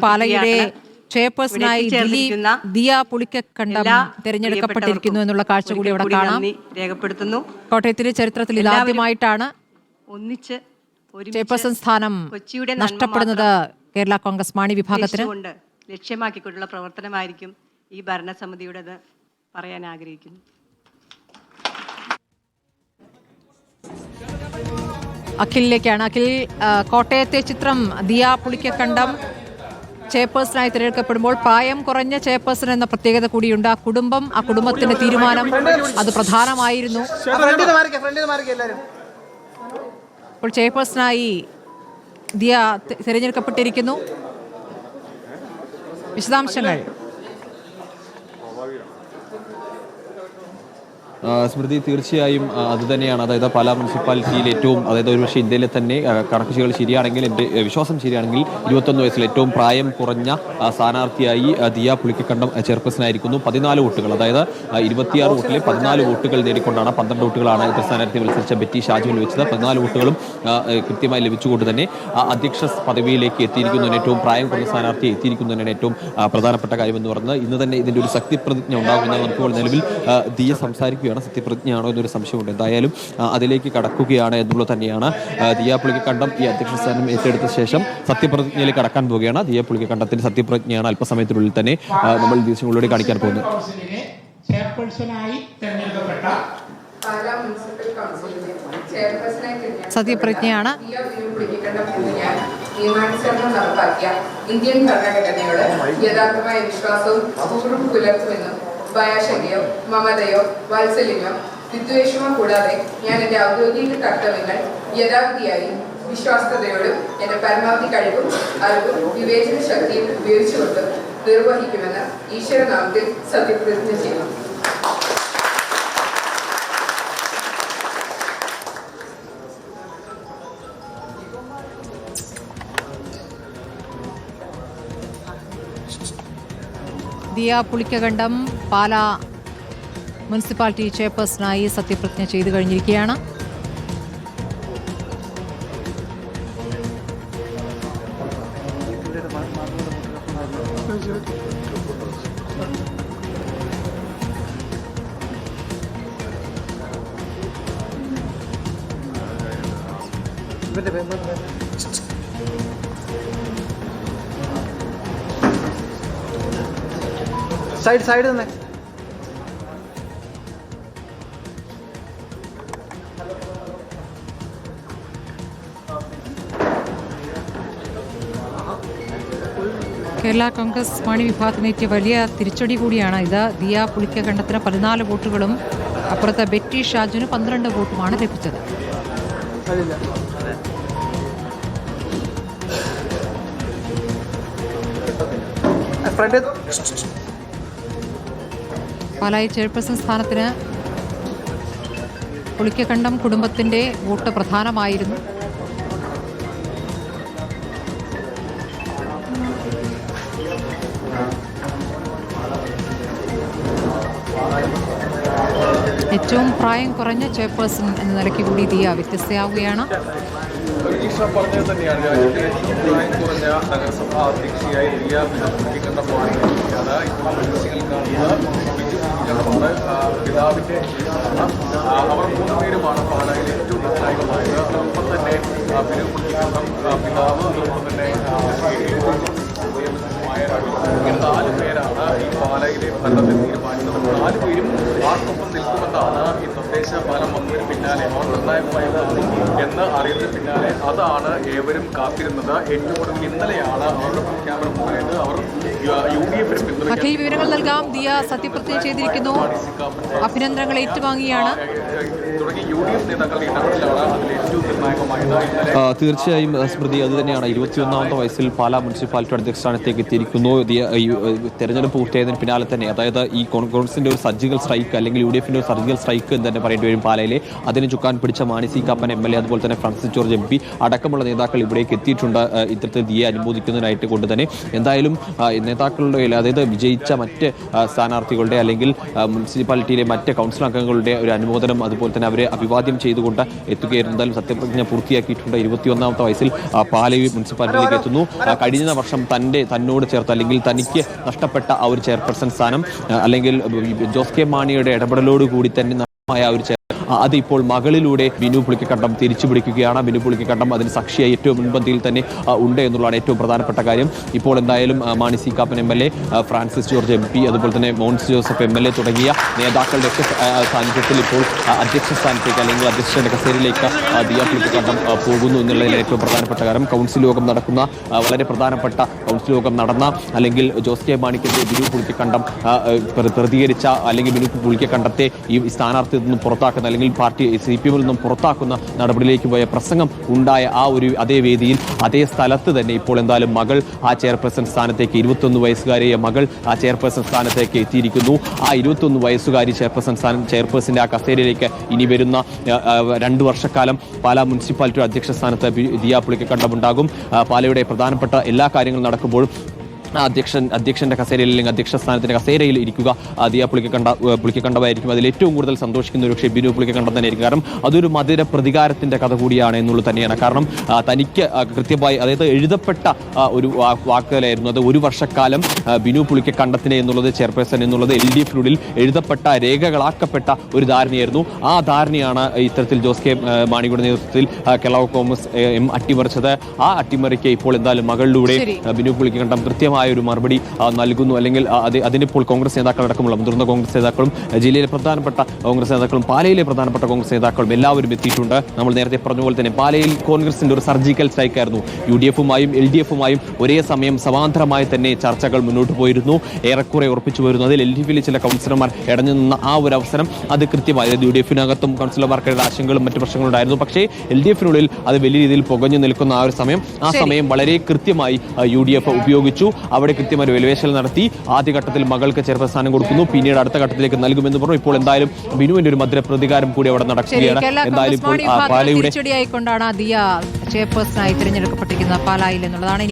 പാലയുടെ ചെയർപേഴ്സണായി ദിയ പുളിക്കക്കണ്ടം തെരഞ്ഞെടുക്കപ്പെട്ടിരിക്കുന്നു എന്നുള്ള കാഴ്ച കൂടി അവിടെ കാണാം. രേഖപ്പെടുത്തുന്നു. കോട്ടയത്തിലെ ചരിത്രത്തിൽ ഇതാദ്യമായിട്ടാണ് ഒന്നിച്ച് ചെയർപേഴ്സൺ സ്ഥാനം നഷ്ടപ്പെടുന്നത് കേരള കോൺഗ്രസ് മാണി വിഭാഗത്തിന്. ലക്ഷ്യമാക്കിക്കൊണ്ടുള്ള പ്രവർത്തനമായിരിക്കും ഈ ഭരണസമിതിയുടേത് പറയാൻ ആഗ്രഹിക്കുന്നു. അഖിലിലേക്കാണ്. അഖിൽ, കോട്ടയത്തെ ചിത്രം ദിയ പുളിക്കക്കണ്ടം ചെയർപേഴ്സണായി തിരഞ്ഞെടുക്കപ്പെടുമ്പോൾ പ്രായം കുറഞ്ഞ ചെയർപേഴ്സൺ എന്ന പ്രത്യേകത കൂടിയുണ്ട്. ആ കുടുംബം, ആ കുടുംബത്തിന്റെ തീരുമാനം അത് പ്രധാനമായിരുന്നു. ഇപ്പോൾ ചെയർപേഴ്സണായി ദിയ തിരഞ്ഞെടുക്കപ്പെട്ടിരിക്കുന്നു. വിശദാംശങ്ങൾ സ്മൃതി, തീർച്ചയായും അതുതന്നെയാണ്. അതായത് പാലാ മുനിസിപ്പാലിറ്റിയിൽ ഏറ്റവും, അതായത് ഒരുപക്ഷെ ഇന്ത്യയിലെ തന്നെ കണക്കുകൾ ശരിയാണെങ്കിൽ, എൻ്റെ വിശ്വാസം ശരിയാണെങ്കിൽ 21 വയസ്സിൽ ഏറ്റവും പ്രായം കുറഞ്ഞ സ്ഥാനാർത്ഥിയായി ദിയ പുളിക്കക്കണ്ടം ചെയർപേഴ്സണായിരിക്കുന്നു. 14 വോട്ടുകൾ, അതായത് 26 വോട്ടിലെ 14 വോട്ടുകൾ നേടിക്കൊണ്ടാണ് 12 വോട്ടുകളാണ് എതിർ സ്ഥാനാർത്ഥി മത്സരിച്ച ബെറ്റി ഷാജുവിൽ വെച്ചത്. 14 വോട്ടുകളും കൃത്യമായി ലഭിച്ചുകൊണ്ട് തന്നെ അധ്യക്ഷ പദവിയിലേക്ക് എത്തിയിരിക്കുന്നതിന്, ഏറ്റവും പ്രായം കുറഞ്ഞ സ്ഥാനാർത്ഥി എത്തിയിരിക്കുന്നതിനാണ് ഏറ്റവും പ്രധാനപ്പെട്ട കാര്യമെന്ന് പറയുന്നത്. ഇന്ന് തന്നെ ഇതിൻ്റെ ഒരു സത്യപ്രതിജ്ഞ ഉണ്ടാകുമെന്നാണ് നമുക്കിപ്പോൾ നിലവിൽ ദിയ സംസാരിക്കുക. സത്യപ്രതിജ്ഞയാണോ എന്നൊരു സംശയമുണ്ട്. എന്തായാലും അതിലേക്ക് കടക്കുകയാണ് എന്നുള്ളത് തന്നെയാണ്. ദിയ പുളിക്കക്കണ്ടം ഈ അധ്യക്ഷ സ്ഥാനം ഏറ്റെടുത്ത ശേഷം സത്യപ്രതിജ്ഞയിലേക്ക് കടക്കാൻ പോവുകയാണ്. ദിയ പുളിക്കക്കണ്ടത്തിന്റെ സത്യപ്രതിജ്ഞയാണ് അല്പസമയത്തിനുള്ളിൽ തന്നെ നമ്മൾ ദിവസങ്ങളിലൂടെ കാണിക്കാൻ പോകുന്നത്. സത്യപ്രതിജ്ഞയാണ്. നിയമാനുസരണം നടപ്പാക്കിയ ഇന്ത്യൻ ഭരണഘടനയോട് യഥാർത്ഥമായ വിശ്വാസവും അപൂർവം പുലർത്തുമെന്നും ഭയാശങ്കയോ മമതയോ വാത്സല്യമോ വിദ്വേഷമോ കൂടാതെ ഞാൻ എൻ്റെ ഔദ്യോഗിക കർത്തവ്യങ്ങൾ യഥാർത്ഥിയായും വിശ്വാസ്യതയോടും എൻ്റെ പരമാവധി കഴിവും അറിവും വിവേചന ശക്തിയും ഉപയോഗിച്ചുകൊണ്ട് നിർവഹിക്കുമെന്ന് ഈശ്വരനാമത്തിൽ സത്യപ്രതിജ്ഞ ചെയ്യുന്നു. ദിയ പുളിക്കക്കണ്ടം പാലാ മുനിസിപ്പാലിറ്റി ചെയർപേഴ്സണായി സത്യപ്രതിജ്ഞ ചെയ്തു കഴിഞ്ഞിരിക്കുകയാണ്. സൈഡ് തന്നെ കേരള കോൺഗ്രസ് മാണി വിഭാഗത്തിനേറ്റിയ വലിയ തിരിച്ചടി കൂടിയാണ് ഇത്. ദിയ പുളിക്കക്കണ്ടത്തിന് 14 വോട്ടുകളും അപ്പുറത്തെ ബെറ്റി ഷാജുവിന് 12 വോട്ടുമാണ് ലഭിച്ചത്. പാലായി ചെയർപേഴ്സൺ സ്ഥാനത്തിന് പുളിക്കക്കണ്ടം കുടുംബത്തിന്റെ വോട്ട് പ്രധാനമായിരുന്നു. ഏറ്റവും പ്രായം കുറഞ്ഞ ചെയർപേഴ്സൺ എന്ന നിലയ്ക്ക് കൂടി ദിയ വ്യത്യസ്തയാവുകയാണ്. പറഞ്ഞത് തന്നെയാണ് രാജ്യത്തെ ഏറ്റവും പ്രായം കുറഞ്ഞ നഗരസഭാ അധ്യക്ഷയായി ദിയ പുളിക്കക്കണ്ടം പിതാവിന്റെ അവർ 3 പേരുമാണ് പാലായിൽ ഏറ്റവും നിർണായകമായത്. അതോടൊപ്പം തന്നെ പിതാവ്, അതോടൊപ്പം തന്നെ ഇങ്ങനെ 4 പേരാണ് ഈ പാലയിലെ ഭരണത്തെ തീരുമാനിച്ചത്. 4 പേരും ആർക്കൊപ്പം നിൽക്കുമെന്നാണ് ഈ തദ്ദേശ ഫലം വന്നതിന് പിന്നാലെ അവർ നിർണായകമായത് എന്ന് അറിയുന്നതിന് പിന്നാലെ അതാണ് ഏവരും കാത്തിരുന്നത്. ഏറ്റവും കൂടുതൽ ഇന്നലെയാണ് അവരുടെ പ്രഖ്യാപനമായത്. അവർ UDF അഖിൽ വിവരങ്ങൾ നൽകാം. ദിയ സത്യപ്രതിജ്ഞ ചെയ്തിരിക്കുന്നു. അഭിനന്ദനങ്ങൾ ഏറ്റുവാങ്ങിയാണ്. തുടങ്ങി UDF നേതാക്കളുടെ ഇടപെടലാണ് അതിൽ ഏറ്റവും നിർണായകമായത്. തീർച്ചയായും സ്മൃതി, അത് തന്നെയാണ്. 21ാമത്തെ വയസ്സിൽ പാലാ മുനിസിപ്പാലിറ്റി അധ്യക്ഷ സ്ഥാനത്തേക്ക് എത്തിയിരിക്കുന്നു. തെരഞ്ഞെടുപ്പ് പൂർത്തിയായതിന് പിന്നാലെ തന്നെ, അതായത് ഈ കോൺഗ്രസിന്റെ ഒരു സർജിക്കൽ സ്ട്രൈക്ക് അല്ലെങ്കിൽ UDFന്റെ ഒരു സർജിക്കൽ സ്ട്രൈക്ക് എന്ന് തന്നെ പറയേണ്ടി വരും പാലയിലെ. അതിന് ചുക്കാൻ പിടിച്ച മാണി സി കാപ്പൻ MLA, അതുപോലെ തന്നെ ഫ്രാൻസിസ് ജോർജ് MP അടക്കമുള്ള നേതാക്കൾ ഇവിടേക്ക് എത്തിയിട്ടുണ്ട് ഇത്തരത്തിൽ ദിയെ അനുമോദിക്കുന്നതിനായിട്ട്. കൊണ്ട് തന്നെ എന്തായാലും നേതാക്കളുടെ, അതായത് വിജയിച്ച മറ്റ് സ്ഥാനാർത്ഥികളുടെ അല്ലെങ്കിൽ മുനിസിപ്പാലിറ്റിയിലെ മറ്റ് കൗൺസിൽ അംഗങ്ങളുടെ ഒരു അനുമോദനം, അതുപോലെ തന്നെ അവരെ അവരെ അഭിവാദ്യം ചെയ്തുകൊണ്ട് എത്തുകയായിരുന്നു. എന്തായാലും സത്യപ്രതിജ്ഞ പൂർത്തിയാക്കിയിട്ടുണ്ട്. 21ാമത്തെ വയസ്സിൽ പാലായി മുനിസിപ്പാലിറ്റിയിലേക്ക് എത്തുന്നു. കഴിഞ്ഞ വർഷം തന്നോട് ചേർത്ത് അല്ലെങ്കിൽ തനിക്ക് നഷ്ടപ്പെട്ട ആ ഒരു ചെയർപേഴ്സൺ സ്ഥാനം അല്ലെങ്കിൽ ജോസ് കെ മാണിയുടെ ഇടപെടലോടുകൂടി തന്നെ നഷ്ടമായ ഒരു അത് ഇപ്പോൾ മകളിലൂടെ ബിനു പുളിക്കക്കണ്ടം തിരിച്ചു പിടിക്കുകയാണ്. ബിനു പുളിക്കക്കണ്ടം അതിന് സാക്ഷിയായി ഏറ്റവും മുൻപന്തിയിൽ തന്നെ ഉണ്ട് എന്നുള്ളതാണ് ഏറ്റവും പ്രധാനപ്പെട്ട കാര്യം. ഇപ്പോൾ എന്തായാലും Mani C Kappan MLA, Francis George MP, അതുപോലെ തന്നെ മോൻസ് ജോസഫ് MLA തുടങ്ങിയ നേതാക്കളുടെ സാന്നിധ്യത്തിൽ ഇപ്പോൾ അധ്യക്ഷ സ്ഥാനത്തേക്ക് അല്ലെങ്കിൽ അധ്യക്ഷന്റെ കസേരയിലേക്ക് ദിയ പുളിക്കക്കണ്ടം പോകുന്നു എന്നുള്ളതിൽ ഏറ്റവും പ്രധാനപ്പെട്ട കാര്യം. കൗൺസിൽ യോഗം നടക്കുന്ന വളരെ പ്രധാനപ്പെട്ട കൗൺസിൽ യോഗം നടന്ന അല്ലെങ്കിൽ ജോസ് കെ മാണിക്കെതിരെ ബിനു പുളിക്കക്കണ്ടം പ്രതികരിച്ച അല്ലെങ്കിൽ ബിനു പുളിക്കക്കണ്ടത്തെ ഈ സ്ഥാനാർത്ഥിയിൽ നിന്നും പുറത്താക്കുന്ന അല്ലെങ്കിൽ പാർട്ടി CPM-ൽ നിന്നും പുറത്താക്കുന്ന നടപടിയിലേക്ക് പോയ പ്രസംഗം ഉണ്ടായ ആ ഒരു അതേ വേദിയിൽ അതേ സ്ഥലത്ത് തന്നെ ഇപ്പോൾ എന്തായാലും മകൾ ആ ചെയർപേഴ്സൺ സ്ഥാനത്തേക്ക് 21 വയസ്സുകാരിയെ മകൾ ആ ചെയർപേഴ്സൺ സ്ഥാനത്തേക്ക് എത്തിയിരിക്കുന്നു. ആ 21 വയസ്സുകാരി ചെയർപേഴ്സന്റെ ആ കസേരയിലേക്ക് ഇനി വരുന്ന 2 വർഷക്കാലം പാലാ മുനിസിപ്പാലിറ്റി അധ്യക്ഷ സ്ഥാനത്ത് ദിയ പുളിക്കക്കണ്ടമുണ്ടാകും. പാലയുടെ പ്രധാനപ്പെട്ട എല്ലാ കാര്യങ്ങളും നടക്കുമ്പോഴും അധ്യക്ഷന്റെ കസേരയിൽ അല്ലെങ്കിൽ അധ്യക്ഷ സ്ഥാനത്തിന്റെ കസേരയിൽ ഇരിക്കുക ദിയ പുളിക്കക്കണ്ടമായിരിക്കും. അതിൽ ഏറ്റവും കൂടുതൽ സന്തോഷിക്കുന്ന ഒരു പക്ഷേ ബിനു പുളിക്കക്കണ്ടം തന്നെയായിരിക്കും. കാരണം അതൊരു മധുര പ്രതികാരത്തിന്റെ കഥ കൂടിയാണ് എന്നുള്ളത് തന്നെയാണ്. കാരണം തനിക്ക് കൃത്യമായി അതായത് എഴുതപ്പെട്ട ഒരു വാക്കുകളായിരുന്നു അത്. 1 വർഷക്കാലം ബിനു പുളിക്കക്കണ്ടത്തിനെ എന്നുള്ളത് ചെയർപേഴ്സൺ എന്നുള്ളത് LDF-നുള്ളിൽ എഴുതപ്പെട്ട രേഖകളാക്കപ്പെട്ട ഒരു ധാരണയായിരുന്നു. ആ ധാരണയാണ് ഇത്തരത്തിൽ ജോസ് കെ മാണിയുടെ നേതൃത്വത്തിൽ കേരള കോൺഗ്രസ് അട്ടിമറിച്ചത്. ആ അട്ടിമറിക്ക് ഇപ്പോൾ എന്തായാലും മകളിലൂടെ ബിനു പുളിക്കക്കണ്ടം കൃത്യമായി ഒരു മറുപടി നൽകുന്നു. അല്ലെങ്കിൽ അതിനിപ്പോൾ കോൺഗ്രസ് നേതാക്കളടക്കമുള്ള മുതിർന്ന കോൺഗ്രസ് നേതാക്കളും ജില്ലയിലെ പ്രധാനപ്പെട്ട കോൺഗ്രസ് നേതാക്കളും പാലയിലെ പ്രധാനപ്പെട്ട കോൺഗ്രസ് നേതാക്കളും എല്ലാവരും എത്തിയിട്ടുണ്ട്. നമ്മൾ നേരത്തെ പറഞ്ഞ പോലെ തന്നെ പാലയിൽ കോൺഗ്രസിന്റെ ഒരു സർജിക്കൽ സ്ട്രൈക്ക് ആയിരുന്നു. UDF-ഉമായും LDF-ഉമായും ഒരേ സമയം സമാന്തരമായി തന്നെ ചർച്ചകൾ മുന്നോട്ട് പോയിരുന്നു. ഏറെക്കുറെ ഉറപ്പിച്ചു പോയിരുന്നു. അതിൽ LDF-ലെ ചില കൗൺസിലർമാർ ഇടഞ്ഞു നിന്ന ആ ഒരു അവസരം അത് കൃത്യമായി UDF-നകത്തും കൗൺസിലർമാർക്കുള്ള ആശങ്കകളും മറ്റു പ്രശ്നങ്ങളും ഉണ്ടായിരുന്നു. പക്ഷേ LDF-നുള്ളിൽ അത് വലിയ രീതിയിൽ പുകഞ്ഞു നിൽക്കുന്ന ആ ഒരു സമയം വളരെ കൃത്യമായി UDF ഉപയോഗിച്ചു. അവിടെ കൃത്യമായി വെലുവേശൽ നടത്തി. ആദ്യഘട്ടത്തിൽ മകൾക്ക് ചെയർപേഴ്സൺ സ്ഥാനം കൊടുക്കുന്നു, പിന്നീട് അടുത്ത ഘട്ടത്തിലേക്ക് നൽകുമെന്ന് പറഞ്ഞു. ഇപ്പോൾ എന്തായാലും ബിനുവിന്റെ ഒരു മധുര പ്രതികാരം കൂടി അവിടെ നടക്കുകയാണ്. എന്തായാലും ഇപ്പോൾ പാലയുടെ ചെയർപേഴ്സണായി തിരഞ്ഞെടുക്കപ്പെട്ടിരിക്കുന്ന പാലായിൽ എന്നുള്ളതാണ്.